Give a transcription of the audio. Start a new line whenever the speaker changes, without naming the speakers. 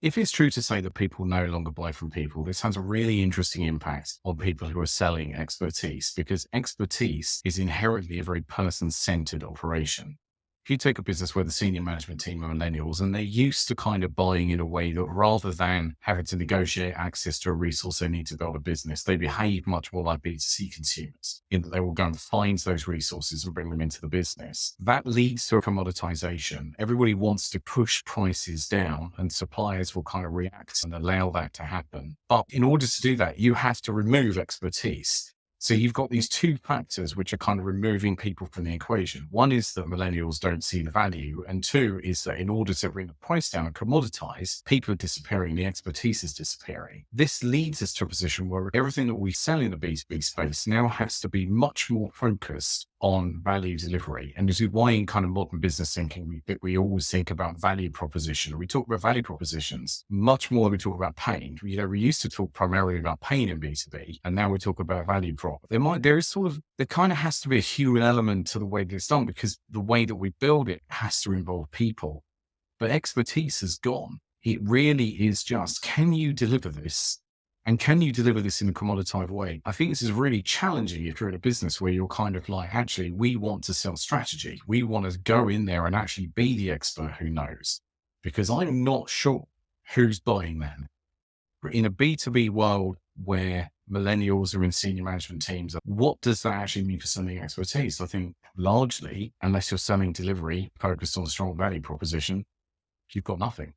If it's true to say that people no longer buy from people, this has a really interesting impact on people who are selling expertise because expertise is inherently a very person centered operation. If you take a business where the senior management team are millennials and they're used to kind of buying in a way that rather than having to negotiate access to a resource they need to build a business, they behave much more like B2C consumers in that they will go and find those resources and bring them into the business. That leads to a commoditization. Everybody wants to push prices down and suppliers will kind of react and allow that to happen. But in order to do that, you have to remove expertise. So you've got these two factors which are kind of removing people from the equation. One is that millennials don't see the value. And two is that in order to bring the price down and commoditize, people are disappearing, the expertise is disappearing. This leads us to a position where everything that we sell in the B2B space now has to be much more focused on value delivery. And this is why in kind of modern business thinking, we always think about value proposition. We talk about value propositions much more than we talk about pain. We used to talk primarily about pain in B2B, and now we talk about value prop. There kind of has to be a human element to the way that it's done because the way that we build it has to involve people. But expertise has gone. It really is just, can you deliver this? And can you deliver this in a commoditized way? I think this is really challenging if you're in a business where you're kind of like, actually, we want to sell strategy. We want to go in there and actually be the expert who knows, because I'm not sure who's buying that. In a B2B world where millennials are in senior management teams, what does that actually mean for selling expertise? I think largely, unless you're selling delivery focused on a strong value proposition, you've got nothing.